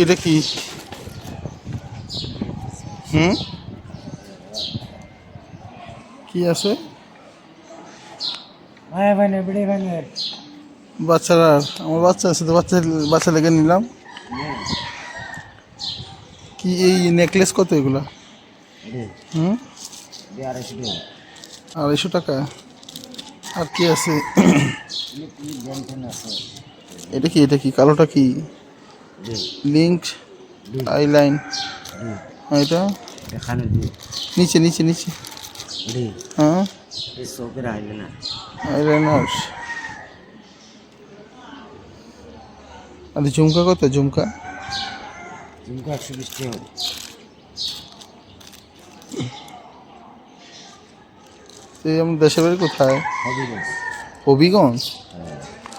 এটা কি? কি আছে? বাচ্চারা, আমার বাচ্চা আছে তো, বাচ্চা লেগে নিলাম। কি এই নেকলেস কত এগুলা? 250 টাকা। আর কি আছে? এটা কি কালোটা কি? Link eyeline. এটা নিচে নিচে নিচে। হ্যাঁ, আইলাইনার। আর ঝুমকা কত? ঝুমকা 120 টাকা। আমার দেশের বাড়ি কোথায়? হবিগঞ্জ।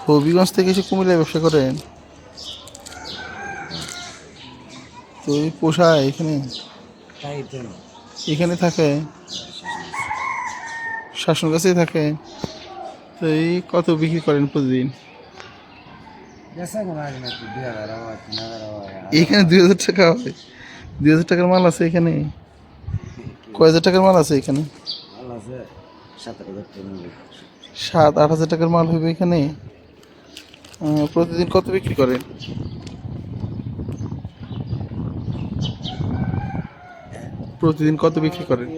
হবিগঞ্জ থেকে এসে কুমিল্লায় ব্যবসা করেন? তো এই পোষায় এখানে? এখানে থাকে, শাসন কাছেই থাকে। তো এই কত বিক্রি করেন প্রতিদিন? এখানে 2000 টাকা হয়? 2000 টাকার মাল আছে এখানে? কয় হাজার টাকার মাল আছে এখানে? 7-8 হাজার টাকার মাল হবে এখানে। প্রতিদিন কত বিক্রি করেন? প্রতিদিন কত বিক্রি করেন?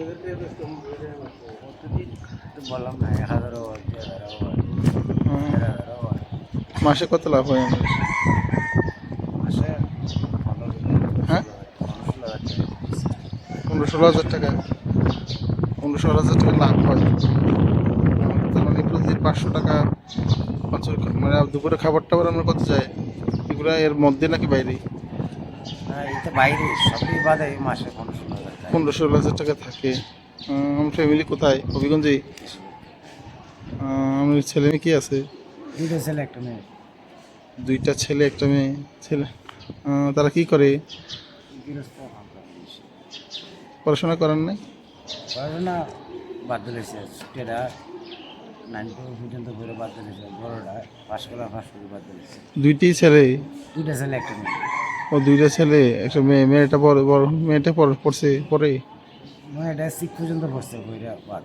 মাসে কত লাভ হয় আমাদের? হ্যাঁ, 15-16 হাজার টাকা। 15-16 হাজার টাকা লাভ হয়। তার মানে প্রতিদিন 500 টাকা। মানে দুপুরে খাবার টাবার আমরা কত যায় এগুলো? এর মধ্যে নাকি বাইরে? বাইরে সবই বাদে মাসে 15-16 হাজার টাকা থাকে। আমার ফ্যামিলি কোথায়? হবিগঞ্জে। আমার ছেলে মেয়ে কি আছে? 2টা ছেলে একটা মেয়ে। 2টা ছেলে একটা মেয়ে। ছেলে তারা কি করে? পড়াশোনা করেন নাই? পড়াশোনা বাদ দিয়েছে। ছোটটা 9 পর্যন্ত পড়ে বাদ দিয়েছে। বড়টা পাস করে বাদ দিয়েছে। 2টি ছেলে? 2টা ছেলে একটা মেয়ে। ও 2টা ছেলে একটা মেয়ে। মেয়েটা বড় মেয়েটা পড়ছে পরে? মেয়েটা 6 পর্যন্ত পড়ছে, বইটা বাদ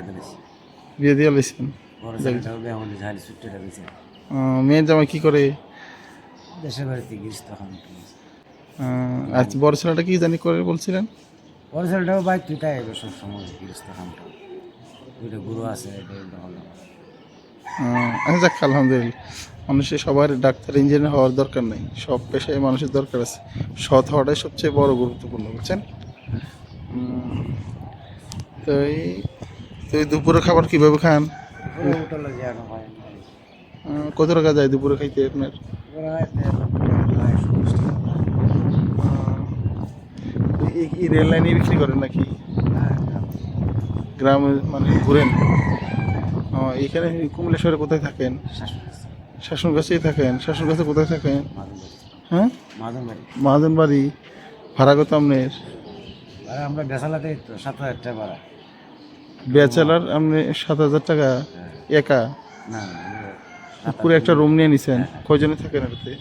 দিয়েছে। বিয়ে দিয়ে লাইছেন? বড় ছেলেটাও বিয়ে হলে ঝালি ছোটটা দিয়েছে। মেয়ের জামাই কি করে? দেশের বাড়িতে গিয়েছে তখন। আচ্ছা, বড় ছেলেটা কি জানি করে বলছিলেন? বড় ছেলেটাও বাইক তুইটাই সব সময় গিয়েছে তখন। দুইটা গুরু আছে, এটা হলো। আচ্ছা যাক, আলহামদুলিল্লাহ। মানুষের সবার ডাক্তার ইঞ্জিনিয়ার হওয়ার দরকার নেই, সব পেশায় মানুষের দরকার আছে। সৎ হওয়াটাই সবচেয়ে বড় গুরুত্বপূর্ণ, বুঝছেন? তো এই দুপুরে খাবার কীভাবে খান? কত টাকা যায় দুপুরে খাইতে আপনার? এই রেল লাইনে বিক্রি করেন নাকি গ্রামে মানে ঘুরেন? এখানে কুমিল্লা শহরে কোথায় থাকেন? শাসন গাছেই থাকেন। শাসন গাছে কোথায় থাকেন? হ্যাঁ, মহাজন বাড়ি। ভাড়া কত আপনার? আমরা বেসালাতে 7,000 টাকা ভাড়া। ব্যাচেলার আপনি 7,000 টাকা একা? না, পুরো একটা রুম নিয়ে নিছেন? কয়জনে থাকেন এটাতে?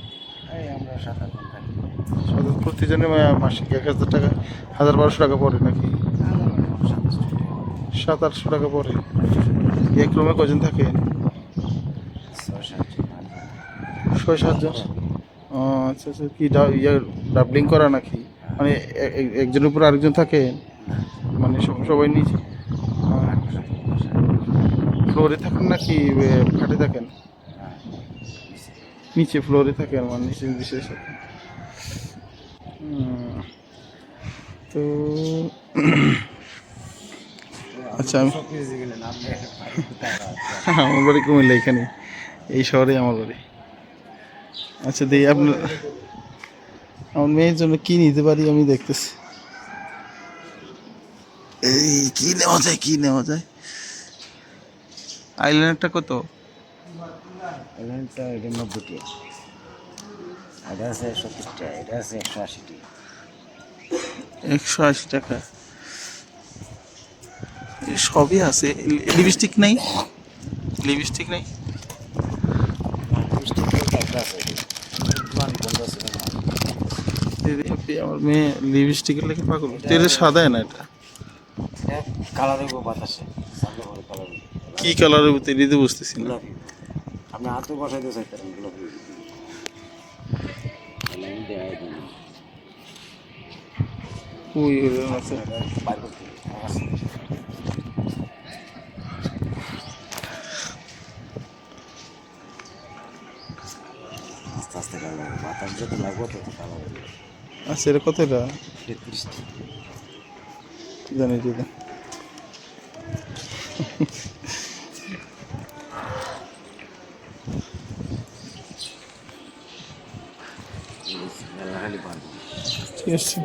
আমরা 7-8 জন থাকি। প্রতিজনে মাসিক 1,000 টাকা, 1,000-1,200 টাকা পড়ে নাকি? 700-800 টাকা পড়ে। এক রুমে কয়জন থাকেন? 6-7 জন। আচ্ছা আচ্ছা। কি ডাবলিং করা নাকি? মানে একজনের উপর আরেকজন থাকে? মানে সবাই নিচে ফ্লোরে থাকেন নাকি খাটে থাকেন? নিচে ফ্লোরে থাকেন, মানে নিচে বিশেষ থাকেন। তো আচ্ছা, আমার বাড়ি কুমিল্লা, এখানে এই শহরে আমার বাড়ি। আচ্ছা দিই আপনার, আমার মেয়ের জন্য কি নিতে পারি আমি দেখতেছি। এই কি নেওয়া যায়? আইল্যান্ডটা কত? এটা 90 টাকা। এটা আছে 70 টাকা। এটা আছে 180 টাকা। 180 টাকা। সবই আছে। লিপস্টিক নেই? লিপস্টিক নেই? আমার মেয়ে লিপস্টিকের লেগে পাগল। তেলে সাদাই না এটা, কালারের বাতাসে সামনে করে কালার কি কালারের তেল দিতে বুঝতেছি না। গোলাপি আপনি হাতে বসাইতে চাইতেন গোলাপি দেয় ওই আছে বার করতে আস্তে আস্তে কালার বাতাস যত লাগবে তত কালার আচ্ছা, এটা কত? এটা 33 জানি যেটা খালি পারবো ঠিক আছে।